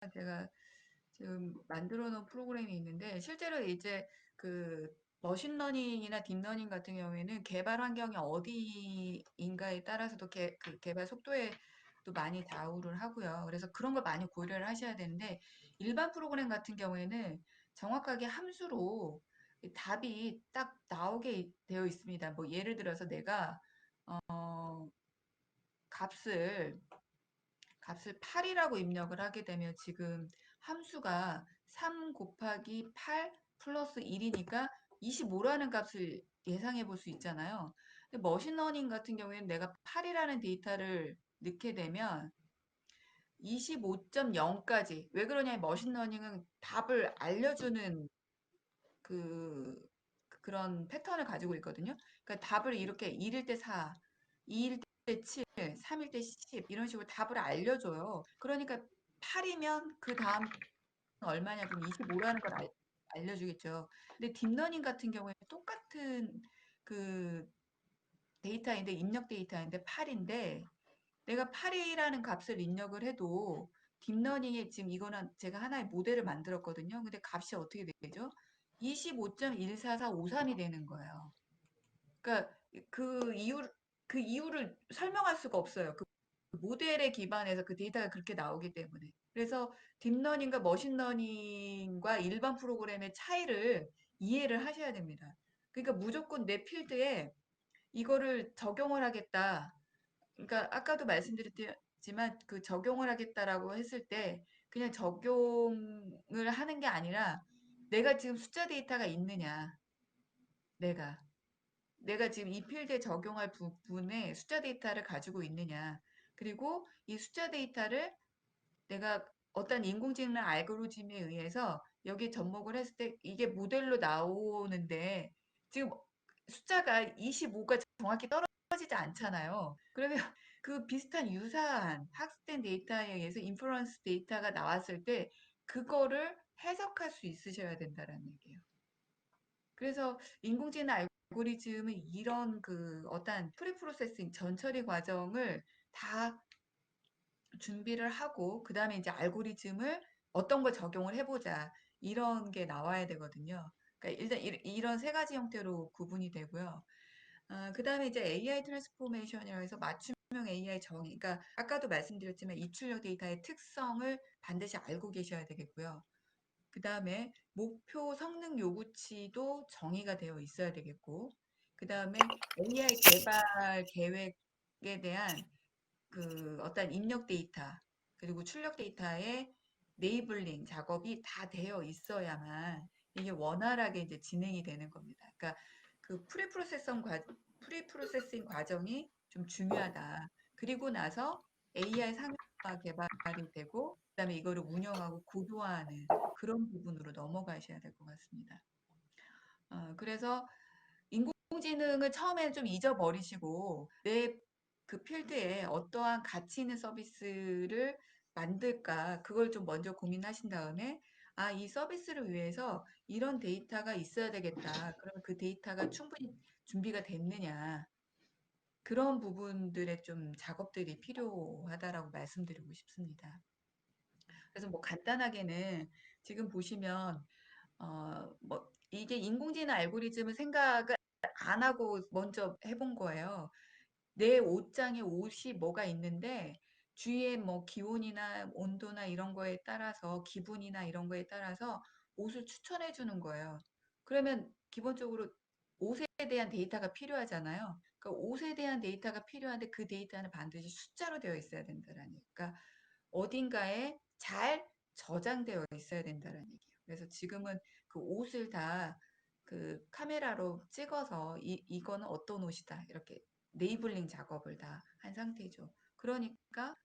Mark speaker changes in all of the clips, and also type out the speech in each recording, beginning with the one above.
Speaker 1: 제가 지금 만들어 놓은 프로그램이 있는데 실제로 이제 그 머신러닝이나 딥러닝 같은 경우에는 개발 환경이 어디인가에 따라서도 그 개발 속도에 또 많이 좌우를 하고요. 그래서 그런 걸 많이 고려를 하셔야 되는데 일반 프로그램 같은 경우에는 정확하게 함수로 답이 딱 나오게 되어 있습니다. 뭐 예를 들어서 내가 어, 값을 값을 8이라고 입력을 하게 되면 지금 함수가 3 곱하기 8 플러스 1이니까 25라는 값을 예상해 볼 수 있잖아요. 근데 머신러닝 같은 경우에는 내가 8이라는 데이터를 넣게 되면 25.0까지 왜 그러냐면 머신러닝은 답을 알려주는 그 그런 패턴을 가지고 있거든요. 그러니까 답을 이렇게 1일 때 4, 2일 때 7, 3일 때 10 이런 식으로 답을 알려줘요. 그러니까 8이면 그 다음 얼마냐 그럼 25라는 걸 알려주겠죠. 근데 딥러닝 같은 경우에 똑같은 그 데이터인데 입력 데이터인데 8인데 내가 8이라는 값을 입력을 해도 딥러닝에 지금 이거는 제가 하나의 모델을 만들었거든요. 근데 값이 어떻게 되죠? 25.14453이 되는 거예요. 그러니까 그 이유 그 이유를 설명할 수가 없어요. 그 모델에 기반해서 그 데이터가 그렇게 나오기 때문에. 그래서 딥러닝과 머신러닝과 일반 프로그램의 차이를 이해를 하셔야 됩니다. 그러니까 무조건 내 필드에 이거를 적용을 하겠다. 그러니까 아까도 말씀드렸지만 그 적용을 하겠다라고 했을 때 그냥 적용을 하는 게 아니라 내가 지금 숫자 데이터가 있느냐, 내가. 내가 지금 이 필드에 적용할 부분에 숫자 데이터를 가지고 있느냐. 그리고 이 숫자 데이터를 내가 어떤 인공지능 알고리즘에 의해서 여기에 접목을 했을 때 이게 모델로 나오는데 지금 숫자가 25가 정확히 떨어지지 않잖아요. 그러면 그 비슷한 유사한 학습된 데이터에 의해서 인퍼런스 데이터가 나왔을 때 그거를 해석할 수 있으셔야 된다라는 얘기예요. 그래서 인공지능 알고리즘은 이런 그 어떤 프리프로세싱 전처리 과정을 다 준비를 하고 그다음에 이제 알고리즘을 어떤 걸 적용을 해보자 이런 게 나와야 되거든요. 그러니까 일단 이런 세 가지 형태로 구분이 되고요. 그다음에 이제 AI 트랜스포메이션이라고 해서 맞춤형 AI 정의. 그러니까 아까도 말씀드렸지만 입출력 데이터의 특성을 반드시 알고 계셔야 되겠고요. 그다음에 목표 성능 요구치도 정의가 되어 있어야 되겠고, 그다음에 AI 개발 계획에 대한 그 어떤 입력 데이터 그리고 출력 데이터의 네이블링 작업이 다 되어 있어야만 이게 원활하게 이제 진행이 되는 겁니다. 그러니까 그 프리프로세싱 과정이 좀 중요하다. 그리고 나서 AI 상용화 개발이 되고 그다음에 이거를 운영하고 고도화하는 그런 부분으로 넘어가셔야 될 것 같습니다. 그래서 인공지능을 처음에는 좀 잊어버리시고 내 그 필드에 어떠한 가치 있는 서비스를 만들까 그걸 좀 먼저 고민하신 다음에 아, 이 서비스를 위해서 이런 데이터가 있어야 되겠다. 그러면 그 데이터가 충분히 준비가 됐느냐. 그런 부분들의 좀 작업들이 필요하다라고 말씀드리고 싶습니다. 그래서 뭐 간단하게는 지금 보시면 뭐 이게 인공지능 알고리즘을 생각을 안 하고 먼저 해본 거예요. 내 옷장에 옷이 뭐가 있는데 주위에 뭐 기온이나 온도나 이런 거에 따라서 기분이나 이런 거에 따라서 옷을 추천해 주는 거예요. 그러면 기본적으로 옷에 대한 데이터가 필요하잖아요. 그러니까 옷에 대한 데이터가 필요한데 그 데이터는 반드시 숫자로 되어 있어야 된다라는. 그러니까 어딘가에 잘 저장되어 있어야 된다는 얘기예요. 그래서 지금은 그 옷을 다 그 카메라로 찍어서 이거는 어떤 옷이다 이렇게 네이블링 작업을 다 한 상태죠. 그러니까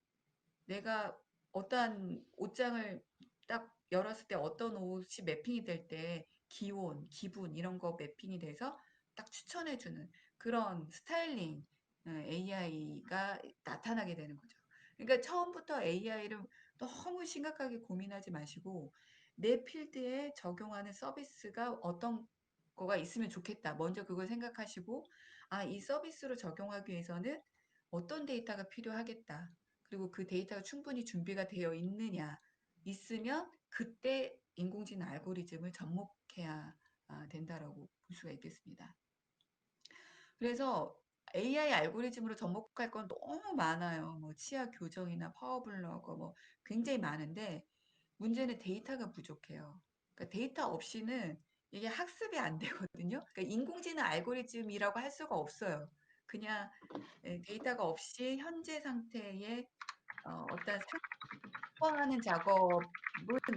Speaker 1: 내가 어떠한 옷장을 딱 열었을 때 어떤 옷이 매핑이 될 때 기온, 기분 이런 거 매핑이 돼서 딱 추천해주는 그런 스타일링 AI가 나타나게 되는 거죠. 그러니까 처음부터 AI를 너무 심각하게 고민하지 마시고 내 필드에 적용하는 서비스가 어떤 거가 있으면 좋겠다. 먼저 그걸 생각하시고 아, 이 서비스로 적용하기 위해서는 어떤 데이터가 필요하겠다. 그리고 그 데이터가 충분히 준비가 되어 있느냐. 있으면 그때 인공지능 알고리즘을 접목해야 된다라고 볼 수가 있겠습니다. 그래서 AI 알고리즘으로 접목할 건 너무 많아요. 뭐 치아 교정이나 파워블로거 뭐 굉장히 많은데 문제는 데이터가 부족해요. 그러니까 데이터 없이는 이게 학습이 안 되거든요. 그러니까 인공지능 알고리즘이라고 할 수가 없어요. 그냥 데이터가 없이 현재 상태의 어떤 확보하는 작업을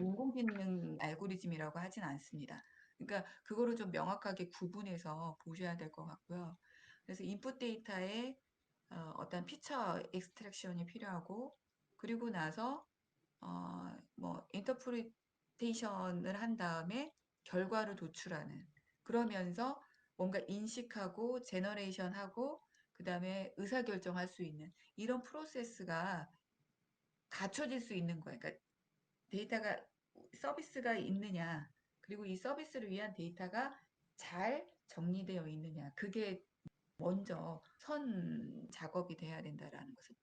Speaker 1: 인공지능 알고리즘이라고 하진 않습니다. 그러니까 그거를 좀 명확하게 구분해서 보셔야 될 것 같고요. 그래서 인풋 데이터에 어떤 피처 익스트랙션이 필요하고 그리고 나서 뭐 인터프리테이션을 한 다음에 결과를 도출하는 그러면서 뭔가 인식하고 제너레이션하고 그다음에 의사결정할 수 있는 이런 프로세스가 갖춰질 수 있는 거예요. 그러니까 데이터가 서비스가 있느냐, 그리고 이 서비스를 위한 데이터가 잘 정리되어 있느냐, 그게 먼저 선 작업이 돼야 된다라는 것을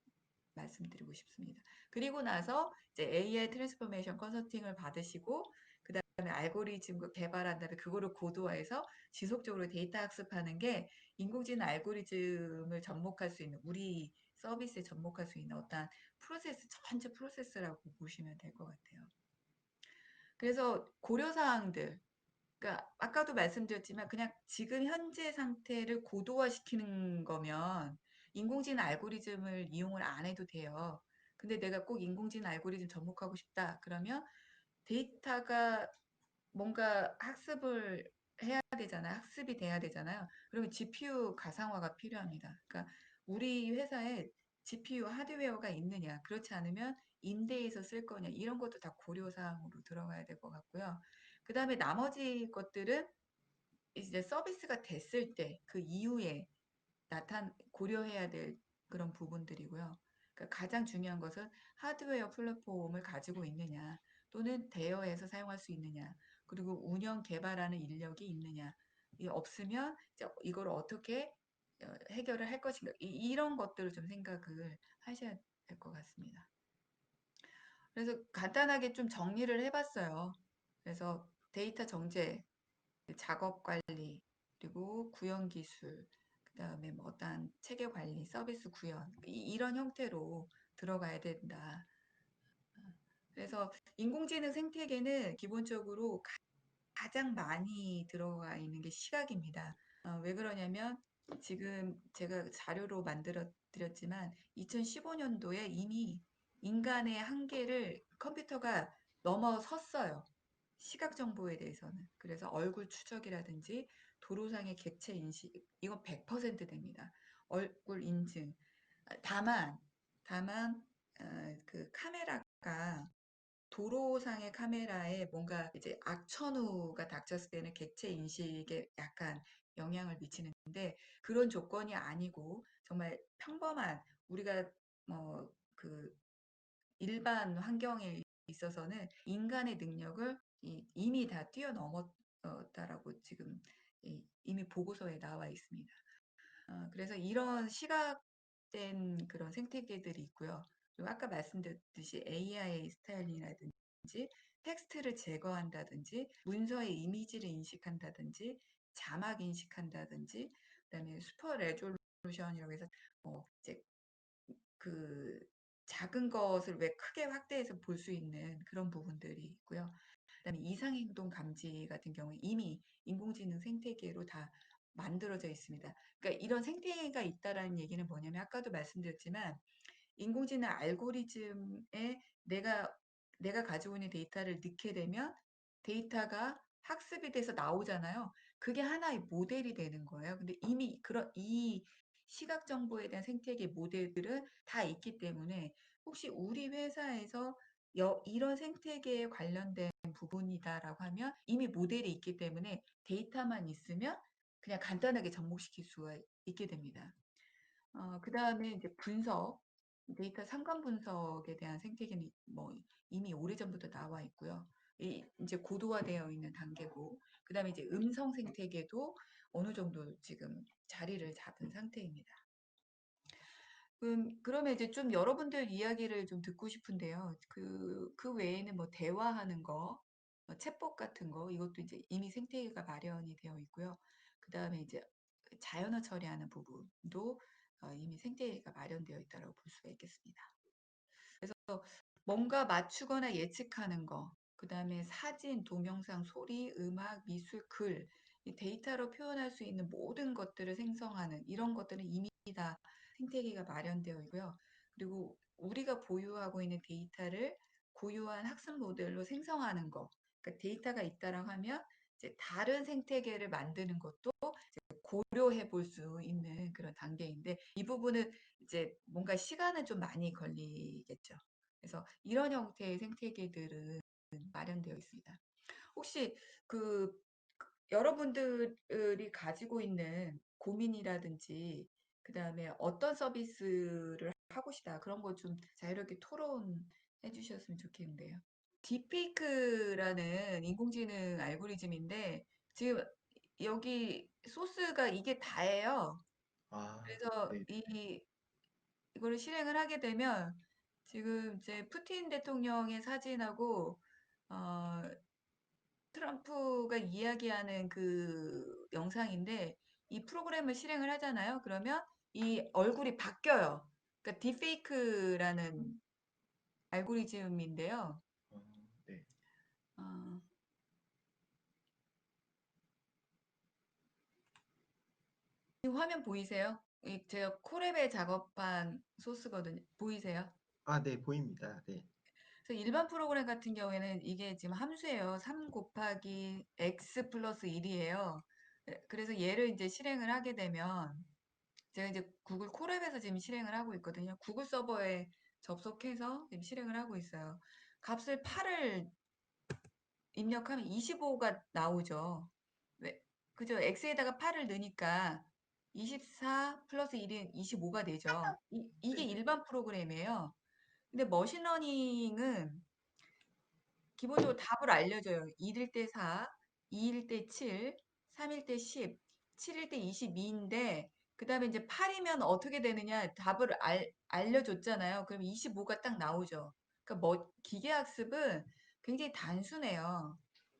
Speaker 1: 말씀드리고 싶습니다. 그리고 나서 이제 AI 트랜스포메이션 컨설팅을 받으시고 그다음에 알고리즘 개발한 다음에 그거를 고도화해서 지속적으로 데이터 학습하는 게 인공지능 알고리즘을 접목할 수 있는 우리 서비스에 접목할 수 있는 어떤 프로세스 전체 프로세스라고 보시면 될 것 같아요. 그래서 고려사항들 그러니까 아까도 말씀드렸지만 그냥 지금 현재 상태를 고도화시키는 거면 인공지능 알고리즘을 이용을 안 해도 돼요. 근데 내가 꼭 인공지능 알고리즘 접목하고 싶다. 그러면 데이터가 뭔가 학습을 해야 되잖아요. 학습이 돼야 되잖아요. 그러면 GPU 가상화가 필요합니다. 그러니까 우리 회사에 GPU 하드웨어가 있느냐, 그렇지 않으면 임대해서 쓸 거냐, 이런 것도 다 고려사항으로 들어가야 될 것 같고요. 그 다음에 나머지 것들은 이제 서비스가 됐을 때 그 이후에 고려해야 될 그런 부분들이고요. 그러니까 가장 중요한 것은 하드웨어 플랫폼을 가지고 있느냐, 또는 대여해서 사용할 수 있느냐, 그리고 운영 개발하는 인력이 있느냐. 이 없으면 이제 이걸 어떻게 해결을 할 것인가. 이런 것들을 좀 생각을 하셔야 될 것 같습니다. 그래서 간단하게 좀 정리를 해봤어요. 그래서 데이터 정제, 작업 관리, 그리고 구현 기술, 그다음에 뭐 어떤 체계 관리, 서비스 구현 이런 형태로 들어가야 된다. 그래서 인공지능 생태계는 기본적으로 가장 많이 들어가 있는 게 시각입니다. 왜 그러냐면 지금 제가 자료로 만들어 드렸지만 2015년도에 이미 인간의 한계를 컴퓨터가 넘어섰어요. 시각 정보에 대해서는. 그래서 얼굴 추적이라든지 도로상의 객체 인식 이건 100% 됩니다. 얼굴 인증. 다만 그 카메라가 도로상의 카메라에 뭔가 이제 악천후가 닥쳤을 때는 객체 인식에 약간 영향을 미치는데 그런 조건이 아니고 정말 평범한 우리가 그 일반 환경에 있어서는 인간의 능력을 이미 다 뛰어넘었다라고 지금 이미 보고서에 나와 있습니다. 그래서 이런 시각된 그런 생태계들이 있고요. 그리고 아까 말씀드렸듯이 AI 스타일링이라든지 텍스트를 제거한다든지 문서의 이미지를 인식한다든지 자막 인식한다든지 그다음에 슈퍼 레졸루션이라고 해서 이제 그 작은 것을 왜 크게 확대해서 볼 수 있는 그런 부분들이 있고요. 그다음에 이상행동 감지 같은 경우에 이미 인공지능 생태계로 다 만들어져 있습니다. 그러니까 이런 생태계가 있다라는 얘기는 뭐냐면 아까도 말씀드렸지만 인공지능 알고리즘에 내가 가지고 있는 데이터를 넣게 되면 데이터가 학습이 돼서 나오잖아요. 그게 하나의 모델이 되는 거예요. 근데 이미 그런 이 시각 정보에 대한 생태계 모델들은 다 있기 때문에 혹시 우리 회사에서 이런 생태계에 관련된 부분이다라고 하면 이미 모델이 있기 때문에 데이터만 있으면 그냥 간단하게 접목시킬 수가 있게 됩니다. 그다음에 이제 분석, 데이터 상관 분석에 대한 생태계는 뭐 이미 오래전부터 나와 있고요. 이제 고도화되어 있는 단계고, 그다음에 이제 음성 생태계도 어느 정도 지금 자리를 잡은 상태입니다. 그러면 이제 좀 여러분들 이야기를 좀 듣고 싶은데요. 그 외에는 뭐 대화하는 거, 챗봇 같은 거, 이것도 이제 이미 생태계가 마련이 되어 있고요. 그 다음에 이제 자연어 처리하는 부분도 이미 생태계가 마련되어 있다고 볼 수가 있겠습니다. 뭔가 맞추거나 예측하는 거, 그 다음에 사진, 동영상, 소리, 음악, 미술, 글, 이 데이터로 표현할 수 있는 모든 것들을 생성하는 이런 것들은 이미 다 생태계가 마련되어 있고요. 그리고 우리가 보유하고 있는 데이터를 고유한 학습 모델로 생성하는 거, 그러니까 데이터가 있다라고 하면 이제 다른 생태계를 만드는 것도 고려해 볼 수 있는 그런 단계인데 이 부분은 이제 뭔가 시간은 좀 많이 걸리겠죠. 그래서 이런 형태의 생태계들은 마련되어 있습니다. 혹시 그 여러분들이 가지고 있는 고민이라든지 그다음에 어떤 서비스를 하고 싶다 그런 거 좀 자유롭게 토론해 주셨으면 좋겠는데요. 딥페이크라는 인공지능 알고리즘인데 지금 여기 소스가 이게 다예요.
Speaker 2: 아,
Speaker 1: 그래서
Speaker 2: 네.
Speaker 1: 이거를 실행을 하게 되면 지금 이제 푸틴 대통령의 사진하고 어, 트럼프가 이야기하는 그 영상인데 이 프로그램을 실행을 하잖아요. 그러면 이 얼굴이 바뀌어요. 그러니까 딥페이크라는 알고리즘인데요.
Speaker 2: 어, 네.
Speaker 1: 어, 지금 화면 보이세요? 제가 콜앱에 작업한 소스거든요. 보이세요?
Speaker 2: 아, 네, 보입니다. 네.
Speaker 1: 그래서 일반 프로그램 같은 경우에는 이게 지금 함수예요. 3 곱하기 x 플러스 1이에요. 그래서 얘를 이제 실행을 하게 되면 제가 이제 구글 콜앱에서 지금 실행을 하고 있거든요. 구글 서버에 접속해서 지금 실행을 하고 있어요. 값을 8을 입력하면 25가 나오죠. 왜? 그죠? x에다가 8을 넣으니까 24 플러스 1은 25가 되죠. 이게
Speaker 2: 네.
Speaker 1: 일반 프로그램이에요. 근데 머신러닝은 기본적으로 답을 알려줘요. 1일 때 4, 2일 때 7, 3일 때 10, 7일 때 22인데 그 다음에 이제 8이면 어떻게 되느냐 답을 알려줬잖아요. 그럼 25가 딱 나오죠. 그러니까 기계학습은 굉장히 단순해요.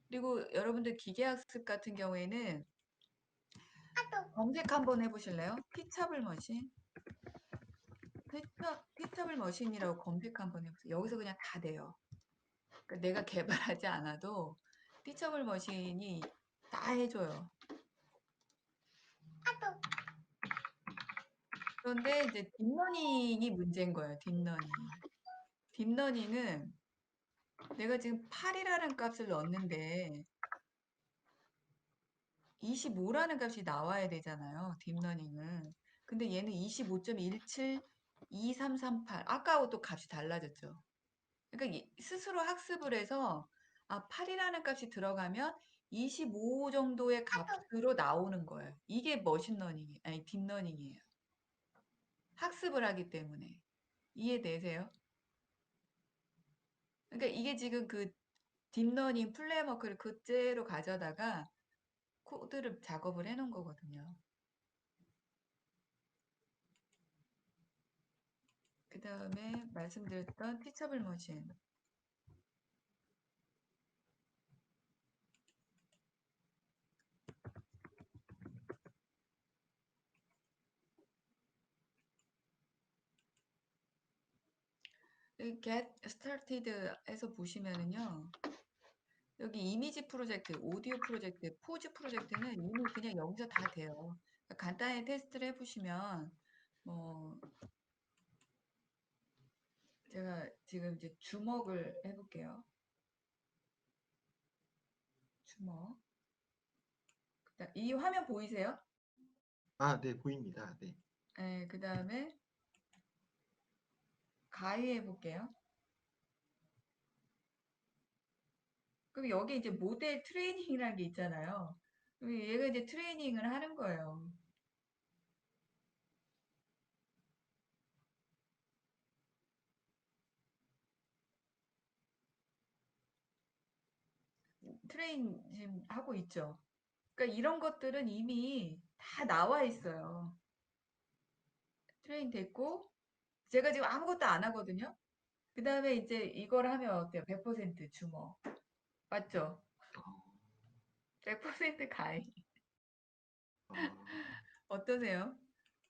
Speaker 1: 그리고 여러분들 기계학습 같은 경우에는 검색 한번 해보실래요? 티처블 머신. 티처블 머신이라고 검색 한번 해보세요. 여기서 그냥 다 돼요. 그러니까 내가 개발하지 않아도 티처블 머신이 다 해줘요. 그런데 이제 딥러닝이 문제인 거예요. 딥러닝. 딥러닝은 내가 지금 8이라는 값을 넣었는데 25라는 값이 나와야 되잖아요. 딥러닝은. 근데 얘는 25.17, 2338. 아까하고 또 값이 달라졌죠. 그러니까 스스로 학습을 해서 8이라는 값이 들어가면 25 정도의 값으로 나오는 거예요. 이게 머신러닝이 아니 딥러닝이에요. 학습을 하기 때문에. 이해되세요? 그러니까 이게 지금 그 딥러닝 플레이워크를 그대로 가져다가 코드를 작업을 해놓은 거거든요. 그 다음에 말씀드렸던 티처블 머신. 이 Get Started에서 보시면은요. 여기 이미지 프로젝트, 오디오 프로젝트, 포즈 프로젝트는 이미 그냥 여기서 다 돼요. 그러니까 간단히 테스트를 해보시면 뭐 제가 지금 이제 주먹을 해볼게요. 주먹. 이 화면 보이세요?
Speaker 2: 아, 네, 보입니다. 네.
Speaker 1: 네, 그 다음에 가위 해볼게요. 그럼 여기 이제 모델 트레이닝이라는 게 있잖아요. 그럼 얘가 이제 트레이닝을 하는 거예요. 트레인 지금 하고 있죠. 그러니까 이런 것들은 이미 다 나와 있어요. 트레인 됐고, 제가 지금 아무것도 안 하거든요. 그 다음에 이제 이걸 하면 어때요? 100% 주머. 맞죠?
Speaker 2: 어,
Speaker 1: 100% 가입.
Speaker 2: 어,
Speaker 1: 어떠세요?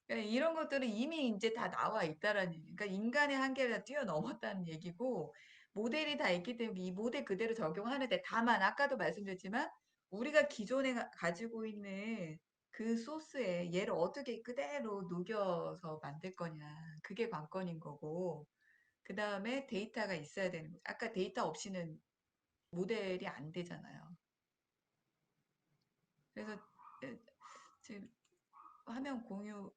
Speaker 1: 그러니까 이런 것들은 이미 이제 다 나와 있다라는 얘기. 그러니까 인간의 한계를 다 뛰어넘었다는 얘기고, 모델이 다 있기 때문에 이 모델 그대로 적용하는데, 다만 아까도 말씀드렸지만 우리가 기존에 가지고 있는 그 소스에 얘를 어떻게 그대로 녹여서 만들 거냐, 그게 관건인 거고, 그 다음에 데이터가 있어야 되는 거죠. 아까 데이터 없이는 모델이 안 되잖아요. 그래서 지금 화면 공유가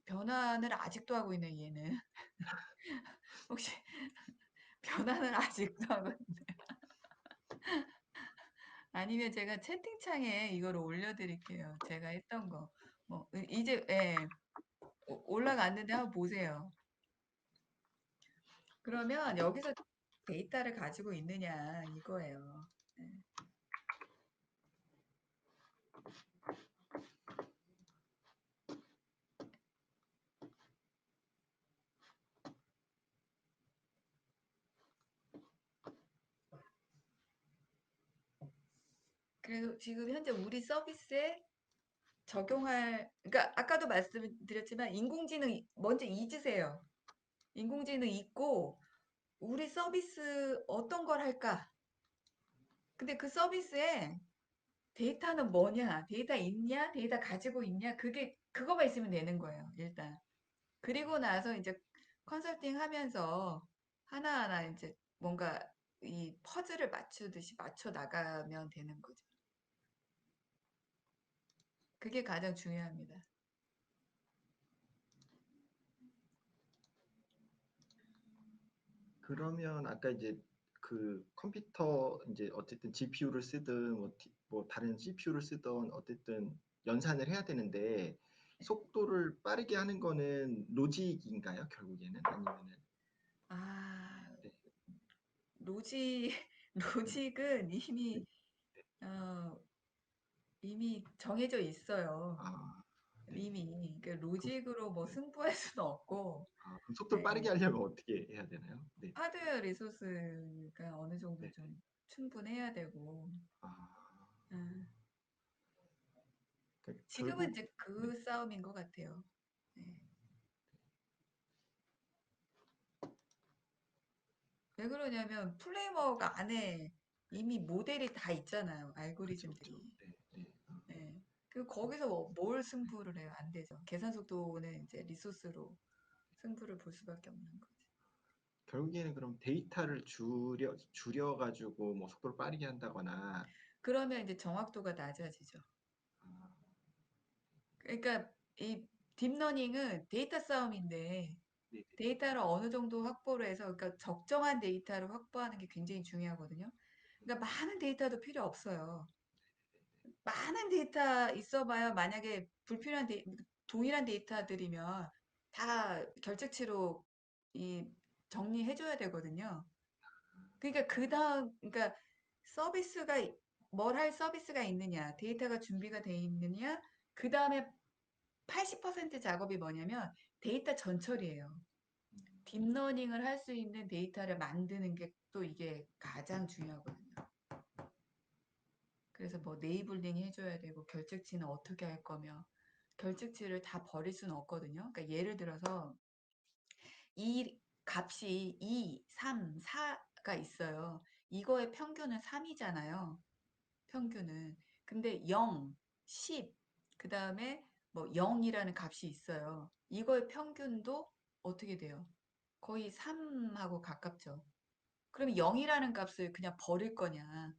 Speaker 1: 변환을 아직도 하고 있네, 얘는. 혹시 변환을 아직도 하고 아니면 제가 채팅창에 이걸 올려드릴게요. 제가 했던 거. 뭐 이제 예, 올라갔는데 한번 보세요. 그러면 여기서 데이터를 가지고 있느냐 이거예요. 예. 그래서 지금 현재 우리 서비스에 적용할, 그러니까 아까도 말씀드렸지만 인공지능 먼저 잊으세요. 인공지능 잊고 우리 서비스 어떤 걸 할까? 근데 그 서비스에 데이터는 뭐냐? 데이터 있냐? 데이터 가지고 있냐? 그거만 있으면 되는 거예요, 일단. 그리고 나서 이제 컨설팅 하면서 하나하나 이제 뭔가 이 퍼즐을 맞추듯이 맞춰 나가면 되는 거죠. 그게 가장 중요합니다.
Speaker 2: 그러면 아까 이제 그 컴퓨터 이제 어쨌든 GPU를 쓰든 뭐 다른 CPU를 쓰든 어쨌든 연산을 해야 되는데 속도를 빠르게 하는 거는 로직인가요? 결국에는 아니면은
Speaker 1: 아,
Speaker 2: 네,
Speaker 1: 로직,
Speaker 2: 네,
Speaker 1: 로직은
Speaker 2: 네.
Speaker 1: 어, 이미 정해져 있어요.
Speaker 2: 아, 네.
Speaker 1: 이미. 그러니까
Speaker 2: 그럼,
Speaker 1: 로직으로 뭐
Speaker 2: 네.
Speaker 1: 승부할 수는 없고,
Speaker 2: 그럼 속도를 빠르게
Speaker 1: 예,
Speaker 2: 하려면 어떻게 해야 되나요? 네,
Speaker 1: 하드웨어 리소스가 어느 정도
Speaker 2: 네.
Speaker 1: 좀 충분해야 되고,
Speaker 2: 아,
Speaker 1: 음, 지금은
Speaker 2: 결국
Speaker 1: 이제
Speaker 2: 네.
Speaker 1: 그 싸움인 것 같아요. 네. 왜 그러냐면 프레임워크 안에 이미 모델이 다 있잖아요.
Speaker 2: 그렇죠, 그렇죠.
Speaker 1: 알고리즘들이.
Speaker 2: 네, 네.
Speaker 1: 네. 그 거기서 뭘 승부를 해요? 안 되죠. 계산 속도는 이제 리소스로 승부를 볼 수밖에 없는 거지.
Speaker 2: 결국에는 그럼 데이터를 줄여가지고 뭐 속도를 빠르게 한다거나
Speaker 1: 그러면 이제 정확도가 낮아지죠.
Speaker 2: 아,
Speaker 1: 그러니까 이 딥러닝은 데이터 싸움인데
Speaker 2: 네,
Speaker 1: 데이터를 어느 정도 확보를 해서 그러니까 적정한 데이터를 확보하는 게 굉장히 중요하거든요. 그러니까 많은 데이터도 필요 없어요. 많은 데이터 있어봐야 만약에 불필요한 동일한 데이터들이면 다 결제치로 이 정리해줘야 되거든요. 그러니까 그 다음, 그러니까 서비스가, 뭘 할 서비스가 있느냐, 데이터가 준비가 돼 있느냐, 그 다음에 80% 작업이 뭐냐면 데이터 전처리예요. 딥러닝을 할 수 있는 데이터를 만드는 게 또 이게 가장 중요하거든요. 그래서 뭐 네이블링 해줘야 되고 결제치는 어떻게 할 거며 결제치를 다 버릴 수는 없거든요. 그러니까 예를 들어서 이 값이 2, 3, 4가 있어요. 이거의 평균은 3이잖아요. 평균은. 근데 0, 10, 그 다음에 뭐 0이라는 값이 있어요. 이거의 평균도 어떻게 돼요? 거의 3하고 가깝죠. 그럼 0이라는 값을 그냥 버릴 거냐?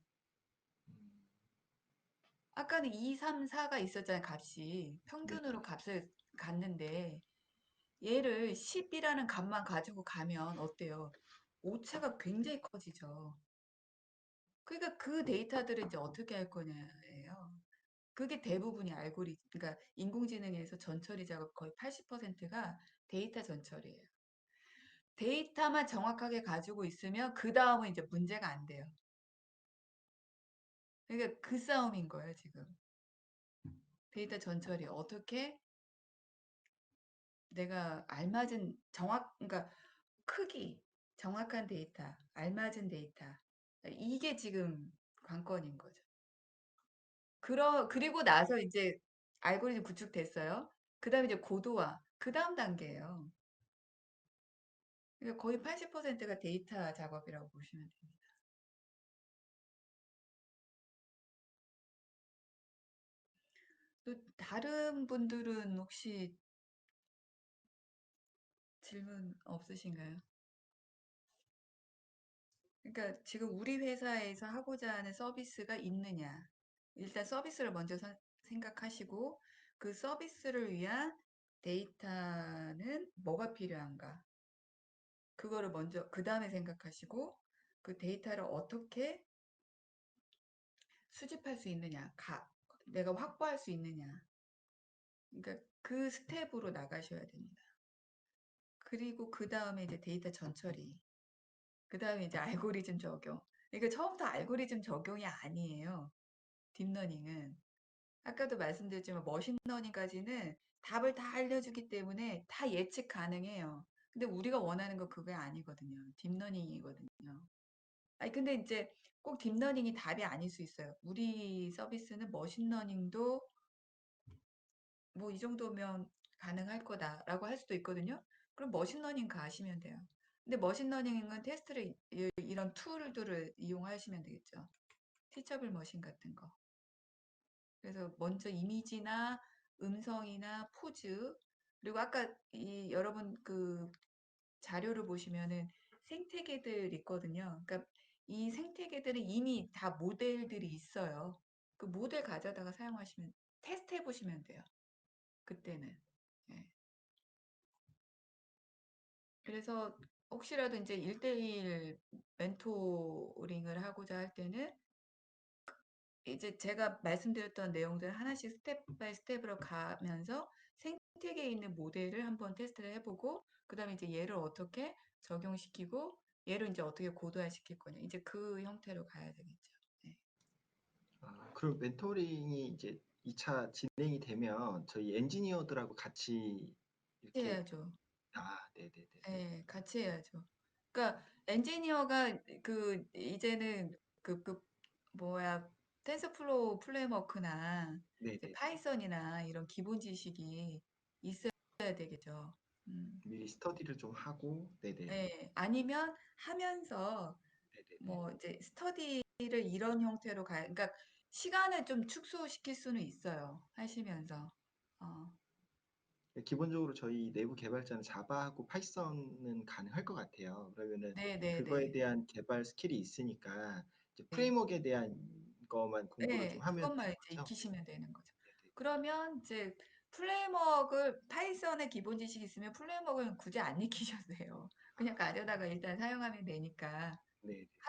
Speaker 1: 아까는 2, 3, 4가 있었잖아요, 값이.
Speaker 2: 네,
Speaker 1: 평균으로 값을 갔는데, 얘를 10이라는 값만 가지고 가면 어때요? 오차가 굉장히 커지죠. 그러니까 그 데이터들을 이제 어떻게 할 거냐예요. 그게 대부분이 그러니까 인공지능에서 전처리 작업 거의 80%가 데이터 전처리예요. 데이터만 정확하게 가지고 있으면 그 다음은 이제 문제가 안 돼요. 그러니까 그 싸움인 거예요, 지금. 데이터 전처리 어떻게 내가 알맞은 그러니까 크기, 정확한 데이터, 알맞은 데이터. 이게 지금 관건인 거죠. 그리고 나서 이제 알고리즘 구축됐어요. 그 다음에 이제 고도화. 그 다음 단계예요. 그러니까 거의 80%가 데이터 작업이라고 보시면 됩니다. 또 다른 분들은 혹시 질문 없으신가요? 그러니까 지금 우리 회사에서 하고자 하는 서비스가 있느냐. 일단 서비스를 먼저 생각하시고 그 서비스를 위한 데이터는 뭐가 필요한가. 그거를 먼저 그 다음에 생각하시고 그 데이터를 어떻게 수집할 수 있느냐. 내가 확보할 수 있느냐. 그러니까 그 스텝으로 나가셔야 됩니다. 그리고 그 다음에 이제 데이터 전처리. 그 다음에 이제 알고리즘 적용. 그러니까 처음부터 알고리즘 적용이 아니에요. 딥러닝은. 아까도 말씀드렸지만 머신러닝까지는 답을 다 알려주기 때문에 다 예측 가능해요. 근데 우리가 원하는 거 그게 아니거든요. 딥러닝이거든요. 아니 근데 이제 꼭 딥러닝이 답이 아닐 수 있어요. 우리 서비스는 머신러닝도 뭐 이 정도면 가능할 거다라고 할 수도 있거든요. 그럼 머신러닝 가시면 돼요. 근데 머신러닝은 테스트를 이런 툴들을 이용하시면 되겠죠. 티처블 머신 같은 거. 그래서 먼저 이미지나 음성이나 포즈 그리고 아까 여러분 그 자료를 보시면은 생태계들 있거든요. 그러니까 이 생태계들은 이미 다 모델들이 있어요. 그 모델 가져다가 사용하시면 테스트 해보시면 돼요. 그때는. 예. 그래서 혹시라도 이제 1대1 멘토링을 하고자 할 때는 이제 제가 말씀드렸던 내용들 하나씩 스텝 바이 스텝으로 가면서 생태계에 있는 모델을 한번 테스트를 해보고 그다음에 이제 얘를 어떻게 적용시키고 얘를 이제 어떻게 고도화시킬 거냐 이제 그 형태로 가야 되겠죠. 네.
Speaker 2: 그럼 멘토링이 이제 2차 진행이 되면 저희 엔지니어들하고 같이 이렇게
Speaker 1: 해야죠.
Speaker 2: 네네네네.
Speaker 1: 예, 같이 해야죠. 그러니까 엔지니어가 이제는 뭐야 텐서플로우 프레임워크나 이제
Speaker 2: 네네네.
Speaker 1: 파이썬이나 이런 기본 지식이 있어야 되겠죠. 음.
Speaker 2: 미리 스터디를 좀 하고 네네네.
Speaker 1: 예, 아니면 하면서
Speaker 2: 네네네.
Speaker 1: 뭐 이제 스터디를 이런 형태로 그러니까 시간을 좀 축소시킬 수는 있어요. 하시면서. 어,
Speaker 2: 기본적으로 저희 내부 개발자는 자바하고 파이썬은 가능할 것 같아요. 그러면은
Speaker 1: 네, 네,
Speaker 2: 그거에
Speaker 1: 네.
Speaker 2: 대한 개발 스킬이 있으니까 이제
Speaker 1: 네.
Speaker 2: 프레임워크에 대한 것만 공부를 좀
Speaker 1: 네,
Speaker 2: 하면 되는
Speaker 1: 그것만 이제
Speaker 2: 거죠.
Speaker 1: 익히시면 되는 거죠.
Speaker 2: 네네.
Speaker 1: 그러면 이제 프레임워크를 파이썬의 기본 지식이 있으면 프레임워크는 굳이 안 익히셔도 돼요. 그냥 가져다가 일단 사용하면 되니까.
Speaker 2: 네네.